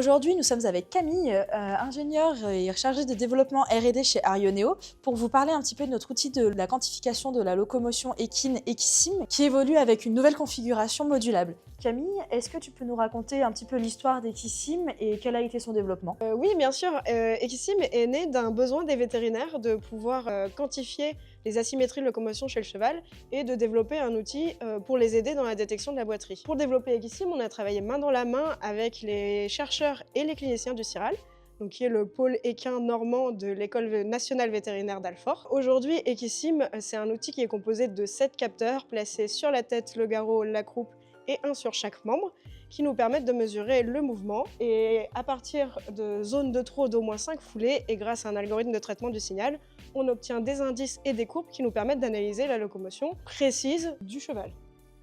Aujourd'hui, nous sommes avec Camille, ingénieure et chargée de développement R&D chez Arioneo, pour vous parler un petit peu de notre outil de la quantification de la locomotion équine Equisim, qui évolue avec une nouvelle configuration modulable. Camille, est-ce que tu peux nous raconter un petit peu l'histoire d'Equisim et quel a été son développement? Oui, bien sûr. Equisim est né d'un besoin des vétérinaires de pouvoir quantifier les asymétries de locomotion chez le cheval et de développer un outil pour les aider dans la détection de la boiterie. Pour développer Equisim, on a travaillé main dans la main avec les chercheurs et les cliniciens du CIRAL, donc qui est le pôle équin normand de l'École nationale vétérinaire d'Alfort. Aujourd'hui, Equisim, c'est un outil qui est composé de 7 capteurs placés sur la tête, le garrot, la croupe et un sur chaque membre, qui nous permettent de mesurer le mouvement et à partir de zones de trot d'au moins 5 foulées et grâce à un algorithme de traitement du signal, on obtient des indices et des courbes qui nous permettent d'analyser la locomotion précise du cheval.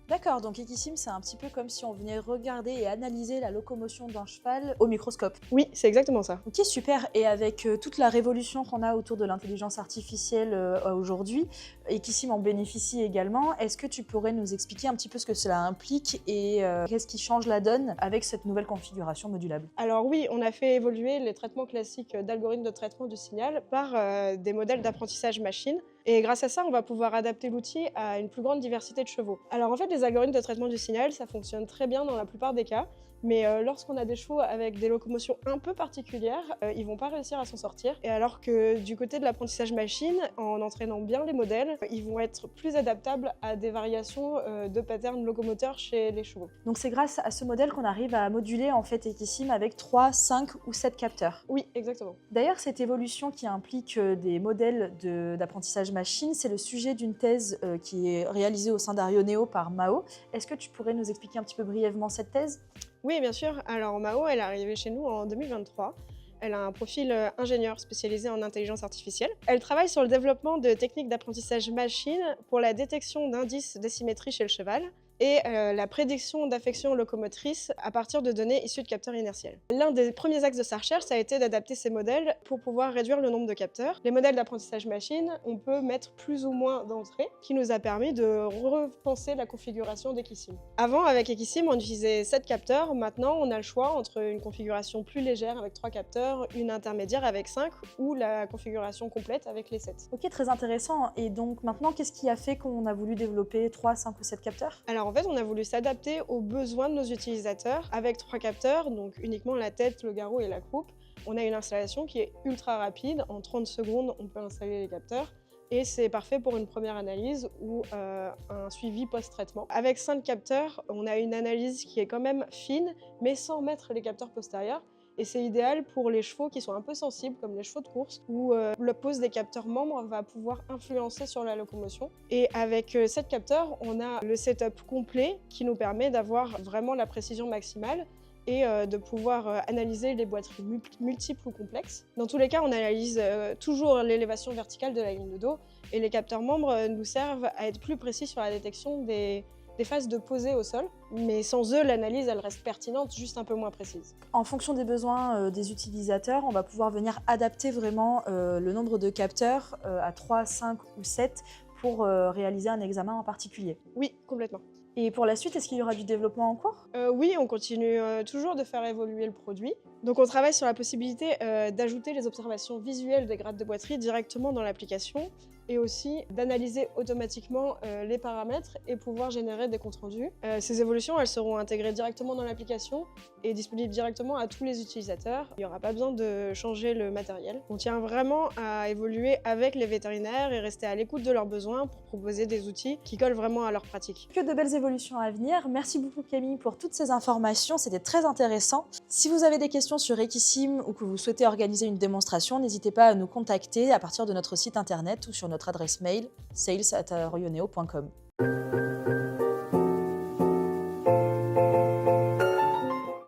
D'accord, donc Equisim, c'est un petit peu comme si on venait regarder et analyser la locomotion d'un cheval au microscope. Oui, c'est exactement ça. Ok, super. Et avec toute la révolution qu'on a autour de l'intelligence artificielle aujourd'hui, Equisim en bénéficie également. Est-ce que tu pourrais nous expliquer un petit peu ce que cela implique et qu'est-ce qui change la donne avec cette nouvelle configuration modulable? Alors oui, on a fait évoluer les traitements classiques d'algorithmes de traitement du signal par des modèles d'apprentissage machine. Et grâce à ça, on va pouvoir adapter l'outil à une plus grande diversité de chevaux. Alors en fait, les algorithmes de traitement du signal, ça fonctionne très bien dans la plupart des cas. Mais lorsqu'on a des chevaux avec des locomotions un peu particulières, ils vont pas réussir à s'en sortir. Et alors que du côté de l'apprentissage machine, en entraînant bien les modèles, ils vont être plus adaptables à des variations de patterns locomoteurs chez les chevaux. Donc c'est grâce à ce modèle qu'on arrive à moduler en fait Equisim avec 3, 5 ou 7 capteurs. Oui, exactement. D'ailleurs, cette évolution qui implique des modèles d'apprentissage machine, c'est le sujet d'une thèse qui est réalisée au sein d'Arioneo par Mao. Est-ce que tu pourrais nous expliquer un petit peu brièvement cette thèse? Oui, bien sûr. Alors Mao, elle est arrivée chez nous en 2023. Elle a un profil ingénieur spécialisé en intelligence artificielle. Elle travaille sur le développement de techniques d'apprentissage machine pour la détection d'indices d'asymétrie chez le cheval et la prédiction d'affections locomotrices à partir de données issues de capteurs inertiels. L'un des premiers axes de sa recherche, ça a été d'adapter ces modèles pour pouvoir réduire le nombre de capteurs. Les modèles d'apprentissage machine, on peut mettre plus ou moins d'entrées, qui nous a permis de repenser la configuration d'Equisim. Avant, avec Equisim, on utilisait 7 capteurs. Maintenant, on a le choix entre une configuration plus légère avec 3 capteurs, une intermédiaire avec 5 ou la configuration complète avec les 7. Ok, très intéressant. Et donc maintenant, qu'est-ce qui a fait qu'on a voulu développer 3, 5 ou 7 capteurs? Alors en fait, on a voulu s'adapter aux besoins de nos utilisateurs avec 3 capteurs, donc uniquement la tête, le garrot et la croupe. On a une installation qui est ultra rapide. En 30 secondes, on peut installer les capteurs. Et c'est parfait pour une première analyse ou un suivi post-traitement. Avec 5 capteurs, on a une analyse qui est quand même fine, mais sans mettre les capteurs postérieurs. Et c'est idéal pour les chevaux qui sont un peu sensibles, comme les chevaux de course, où le pose des capteurs membres va pouvoir influencer sur la locomotion. Et avec 7 capteurs, on a le setup complet qui nous permet d'avoir vraiment la précision maximale et de pouvoir analyser les boiteries multiples ou complexes. Dans tous les cas, on analyse toujours l'élévation verticale de la ligne de dos et les capteurs membres nous servent à être plus précis sur la détection des phases de posée au sol, mais sans eux, l'analyse, elle reste pertinente, juste un peu moins précise. En fonction des besoins des utilisateurs, on va pouvoir venir adapter vraiment le nombre de capteurs à 3, 5 ou 7 pour réaliser un examen en particulier. Oui, complètement. Et pour la suite, est-ce qu'il y aura du développement en cours? Oui, on continue toujours de faire évoluer le produit. Donc on travaille sur la possibilité d'ajouter les observations visuelles des grades de boiterie directement dans l'application et aussi d'analyser automatiquement les paramètres et pouvoir générer des comptes rendus. Ces évolutions, elles seront intégrées directement dans l'application et disponibles directement à tous les utilisateurs. Il n'y aura pas besoin de changer le matériel. On tient vraiment à évoluer avec les vétérinaires et rester à l'écoute de leurs besoins pour proposer des outils qui collent vraiment à leurs pratiques. Que de belles évolutions à venir. Merci beaucoup Camille pour toutes ces informations, c'était très intéressant. Si vous avez des questions sur Equisim ou que vous souhaitez organiser une démonstration, n'hésitez pas à nous contacter à partir de notre site internet ou sur notre adresse mail sales@arioneo.com.